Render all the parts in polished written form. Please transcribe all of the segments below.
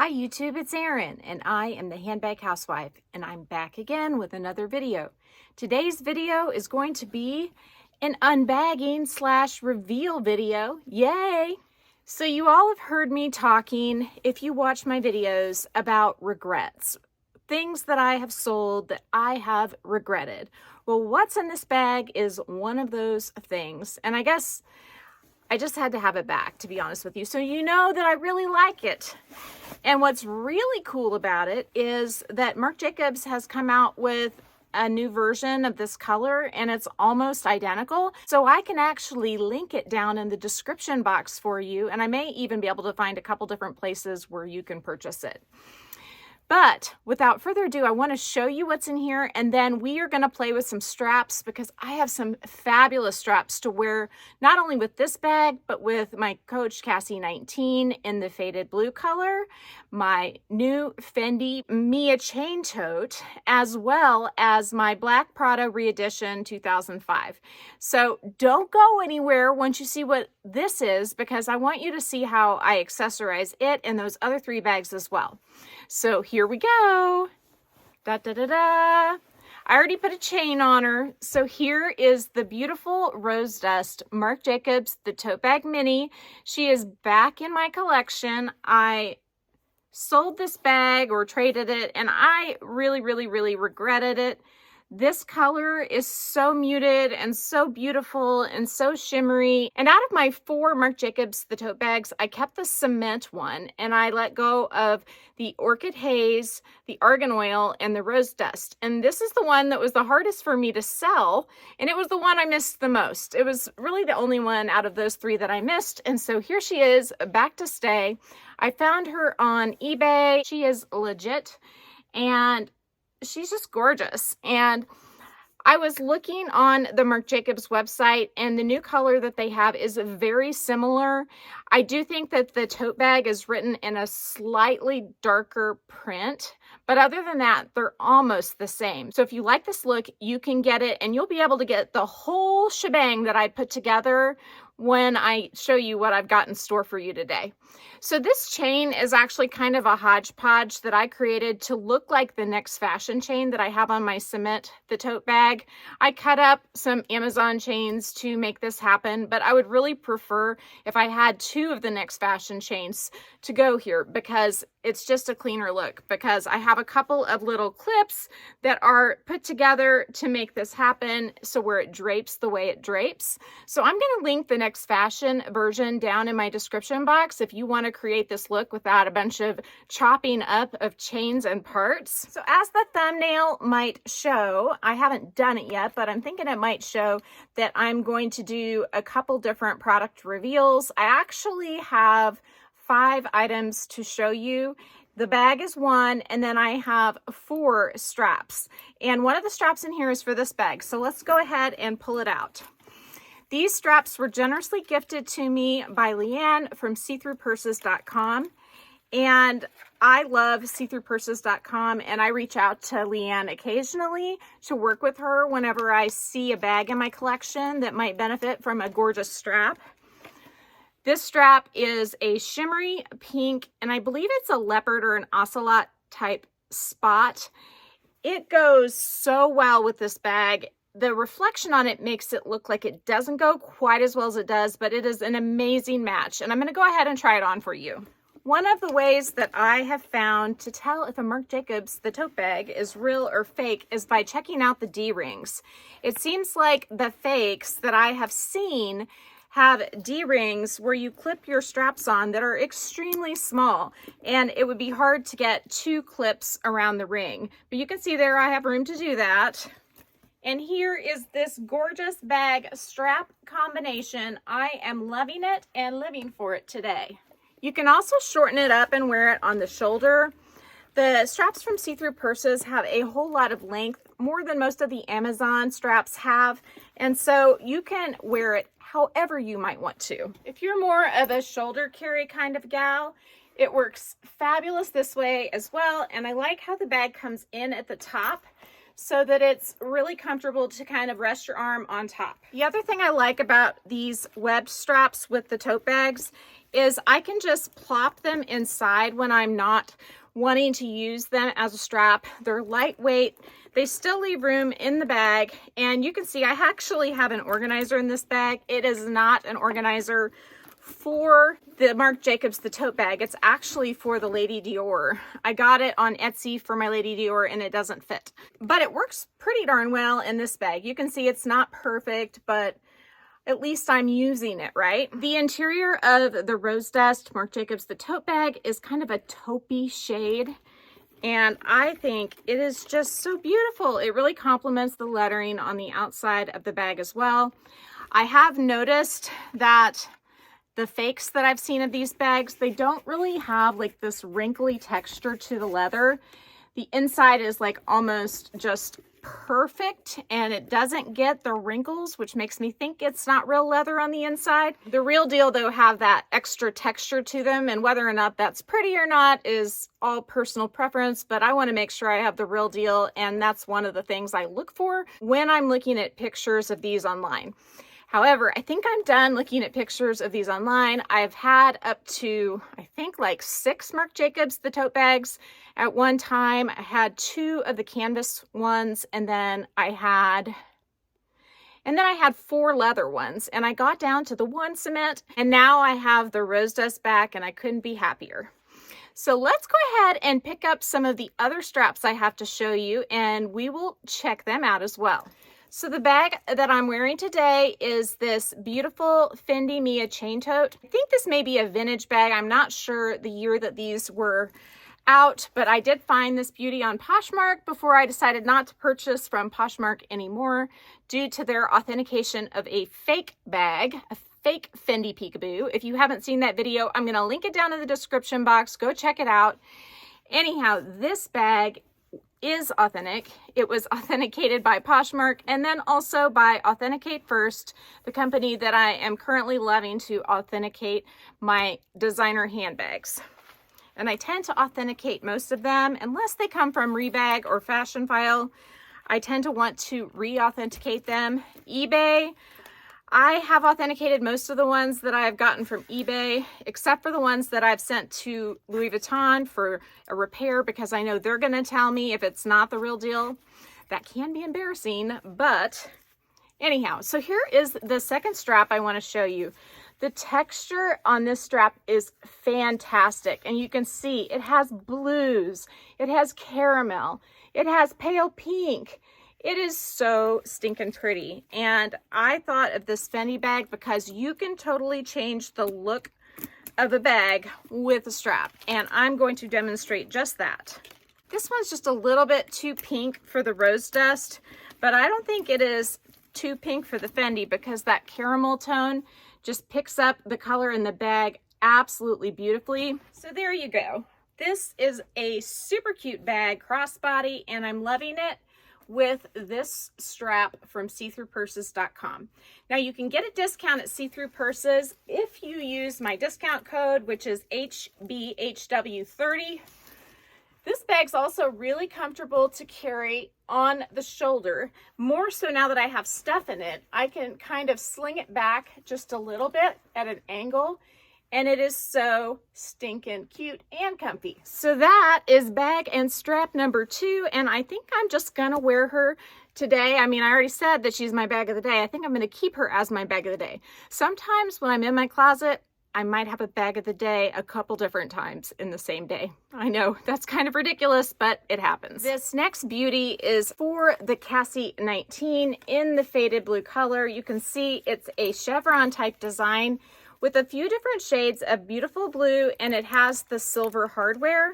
Hi YouTube, it's Erin and I am the Handbag Housewife and I'm back again with another video. Today's video is going to be an unbagging / reveal video. Yay! So you all have heard me talking, if you watch my videos, about regrets. Things that I have sold that I have regretted. Well, what's in this bag is one of those things. And I guess I just had to have it back, to be honest with you. So you know that I really like it. And what's really cool about it is that Marc Jacobs has come out with a new version of this color and it's almost identical. So I can actually link it down in the description box for you. And I may even be able to find a couple different places where you can purchase it. But without further ado, I want to show you what's in here, and then we are going to play with some straps because I have some fabulous straps to wear, not only with this bag, but with my Coach Cassie 19 in the faded blue color, my new Fendi Mia Chain Tote, as well as my black Prada Re-Edition 2005. So don't go anywhere once you see what this is, because I want you to see how I accessorize it and those other three bags as well. So here we go. Da da da da. I already put a chain on her. So here is the beautiful Rose Dust Marc Jacobs, the tote bag mini. She is back in my collection. I sold this bag or traded it and I really regretted it. This color is so muted and so beautiful and so shimmery. And out of my 4 Marc Jacobs, the tote bags, I kept the cement one and I let go of the Orchid Haze, the Argan Oil, and the Rose Dust. And this is the one that was the hardest for me to sell. And it was the one I missed the most. It was really the only one out of those 3 that I missed. And so here she is, back to stay. I found her on eBay. She is legit. And she's just gorgeous. And I was looking on the Marc Jacobs website and the new color that they have is very similar. I do think that the tote bag is written in a slightly darker print, but other than that, they're almost the same. So if you like this look, you can get it and you'll be able to get the whole shebang that I put together when I show you what I've got in store for you today. So this chain is actually kind of a hodgepodge that I created to look like the NextFashion chain that I have on my cement, the tote bag. I cut up some Amazon chains to make this happen, but I would really prefer if I had 2 of the NextFashion chains to go here because it's just a cleaner look, because I have a couple of little clips that are put together to make this happen, so where it drapes the way it drapes. So I'm going to link the NextFashion version down in my description box if you want to create this look without a bunch of chopping up of chains and parts. So as the thumbnail might show, I haven't done it yet, but I'm thinking it might show that I'm going to do a couple different product reveals. I actually have 5 items to show you. The bag is 1, and then I have 4 straps. And one of the straps in here is for this bag. So let's go ahead and pull it out. These straps were generously gifted to me by Leanne from seethroughpurses.com. And I love seethroughpurses.com, and I reach out to Leanne occasionally to work with her whenever I see a bag in my collection that might benefit from a gorgeous strap. This strap is a shimmery pink, and I believe it's a leopard or an ocelot type spot. It goes so well with this bag. The reflection on it makes it look like it doesn't go quite as well as it does, but it is an amazing match. And I'm going to go ahead and try it on for you. One of the ways that I have found to tell if a Marc Jacobs, the tote bag, is real or fake is by checking out the D-rings. It seems like the fakes that I have seen have D-rings where you clip your straps on that are extremely small, and it would be hard to get 2 clips around the ring. But you can see there I have room to do that. And here is this gorgeous bag strap combination. I am loving it and living for it today. You can also shorten it up and wear it on the shoulder. The straps from See Through Purses have a whole lot of length, more than most of the Amazon straps have. And so you can wear it however you might want to. If you're more of a shoulder carry kind of gal, it works fabulous this way as well. And I like how the bag comes in at the top. so that it's really comfortable to kind of rest your arm on top. The other thing I like about these webbed straps with the tote bags is I can just plop them inside when I'm not wanting to use them as a strap. They're lightweight. They still leave room in the bag, and you can see I actually have an organizer in this bag. It is not an organizer for the Marc Jacobs, the tote bag. It's actually for the Lady Dior. I got it on Etsy for my Lady Dior and it doesn't fit, but it works pretty darn well in this bag. You can see it's not perfect, but at least I'm using it, right? The interior of the Rose Dust Marc Jacobs, the tote bag, is kind of a taupey shade, and I think it is just so beautiful. It really complements the lettering on the outside of the bag as well. I have noticed that the fakes that I've seen of these bags, they don't really have like this wrinkly texture to the leather. The inside is like almost just perfect, and it doesn't get the wrinkles, which makes me think it's not real leather on the inside. The real deal though have that extra texture to them, and whether or not that's pretty or not is all personal preference, but I want to make sure I have the real deal, and that's one of the things I look for when I'm looking at pictures of these online. However, I think I'm done looking at pictures of these online. I've had up to, I think, like 6 Marc Jacobs, the tote bags at one time. I had 2 of the canvas ones, and then I had 4 leather ones, and I got down to the 1 cement, and now I have the Rose Dust back, and I couldn't be happier. So let's go ahead and pick up some of the other straps I have to show you, and we will check them out as well. So the bag that I'm wearing today is this beautiful Fendi Mia Chain Tote. I think this may be a vintage bag. I'm not sure the year that these were out, but I did find this beauty on Poshmark before I decided not to purchase from Poshmark anymore due to their authentication of a fake bag, a fake Fendi Peekaboo. If you haven't seen that video, I'm going to link it down in the description box. Go check it out. Anyhow, this bag is authentic. It was authenticated by Poshmark and then also by Authenticate First, the company that I am currently loving to authenticate my designer handbags. And I tend to authenticate most of them unless they come from Rebag or Fashion File. I tend to want to re-authenticate them. eBay, I have authenticated most of the ones that I've gotten from eBay, except for the ones that I've sent to Louis Vuitton for a repair, because I know they're going to tell me if it's not the real deal. That can be embarrassing, but anyhow, so here is the second strap I want to show you. The texture on this strap is fantastic, and you can see it has blues, it has caramel, it has pale pink. It is so stinking pretty, and I thought of this Fendi bag because you can totally change the look of a bag with a strap, and I'm going to demonstrate just that. This one's just a little bit too pink for the Rose Dust, but I don't think it is too pink for the Fendi because that caramel tone just picks up the color in the bag absolutely beautifully. So there you go. This is a super cute bag, crossbody, and I'm loving it with this strap from seethroughpurses.com. Now you can get a discount at See Through Purses if you use my discount code, which is HBHW30. This bag's also really comfortable to carry on the shoulder. More so now that I have stuff in it, I can kind of sling it back just a little bit at an angle, and it is so stinking cute and comfy. So that is bag and strap number 2, and I think I'm just gonna wear her today. I mean, I already said that she's my bag of the day. I think I'm gonna keep her as my bag of the day. Sometimes when I'm in my closet, I might have a bag of the day a couple different times in the same day. I know that's kind of ridiculous, but it happens. This next beauty is for the Cassie 19 in the faded blue color. You can see it's a chevron type design with a few different shades of beautiful blue, and it has the silver hardware.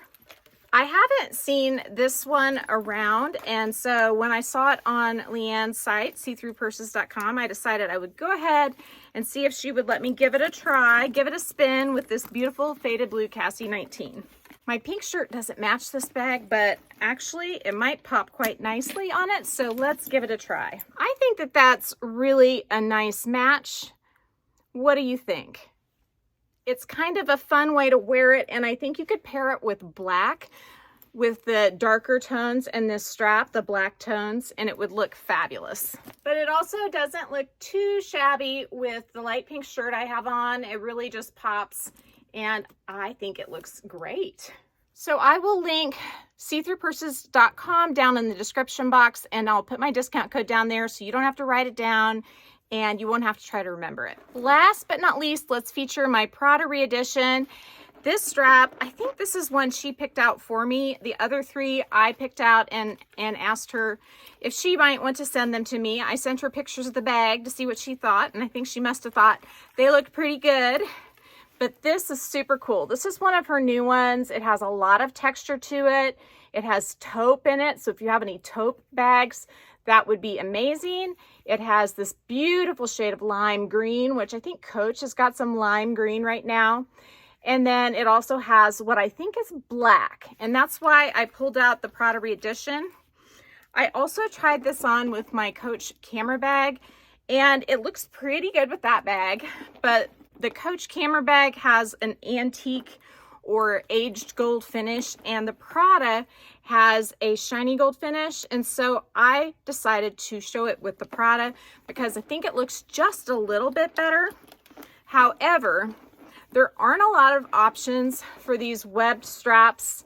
I haven't seen this one around, and so when I saw it on Leanne's site, seethroughpurses.com, I decided I would go ahead and see if she would let me give it a try, give it a spin with this beautiful faded blue Cassie 19. My pink shirt doesn't match this bag, but actually it might pop quite nicely on it, so let's give it a try. I think that that's really a nice match. What do you think? It's kind of a fun way to wear it, and I think you could pair it with black. with the darker tones and this strap, the black tones, and it would look fabulous. But it also doesn't look too shabby with the light pink shirt I have on. It really just pops, and I think it looks great. So I will link seethroughpurses.com down in the description box, and I'll put my discount code down there so you don't have to write it down and you won't have to try to remember it. Last but not least, let's feature my Prada Re-Edition. This strap, I think this is one she picked out for me. The other three I picked out and asked her if she might want to send them to me. I sent her pictures of the bag to see what she thought, and I think she must have thought they looked pretty good. But this is super cool. This is one of her new ones. It has a lot of texture to it. It has taupe in it, so if you have any taupe bags, that would be amazing. It has this beautiful shade of lime green, which I think Coach has got some lime green right now. And then it also has what I think is black, and that's why I pulled out the Prada Re-Edition. I also tried this on with my Coach camera bag, and it looks pretty good with that bag, but the Coach camera bag has an antique or aged gold finish, and the Prada has a shiny gold finish, and so I decided to show it with the Prada because I think it looks just a little bit better. However, there aren't a lot of options for these webbed straps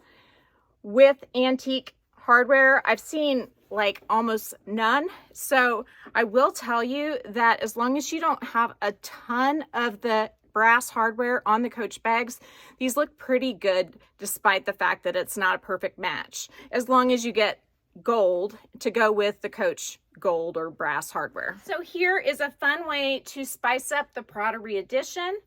with antique hardware. I've seen like almost none. So I will tell you that as long as you don't have a ton of the brass hardware on the Coach bags, these look pretty good despite the fact that it's not a perfect match, as long as you get gold to go with the Coach gold or brass hardware. So here is a fun way to spice up the Prada Re-Edition.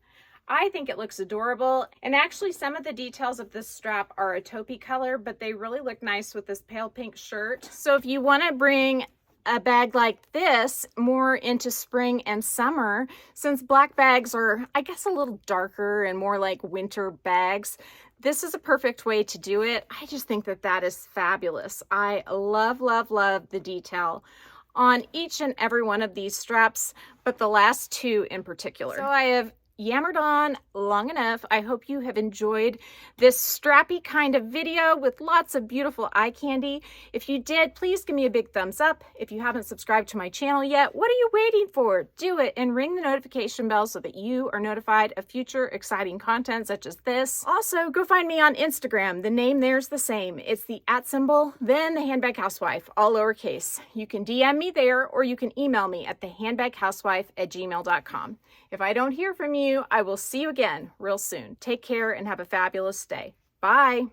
I think it looks adorable, and actually some of the details of this strap are a taupey color, but they really look nice with this pale pink shirt. So if you want to bring a bag like this more into spring and summer, since black bags are, I guess, a little darker and more like winter bags, this is a perfect way to do it. I just think that that is fabulous. I love, love, love the detail on each and every one of these straps, but the last two in particular. So I have yammered on long enough. I hope you have enjoyed this strappy kind of video with lots of beautiful eye candy. If you did, please give me a big thumbs up. If you haven't subscribed to my channel yet, what are you waiting for? Do it and ring the notification bell so that you are notified of future exciting content such as this. Also, go find me on Instagram. The name there's the same. It's the @ then the Handbag Housewife, all lowercase. You can DM me there, or you can email me at thehandbaghousewife@gmail.com. If I don't hear from you, I will see you again real soon. Take care and have a fabulous day. Bye.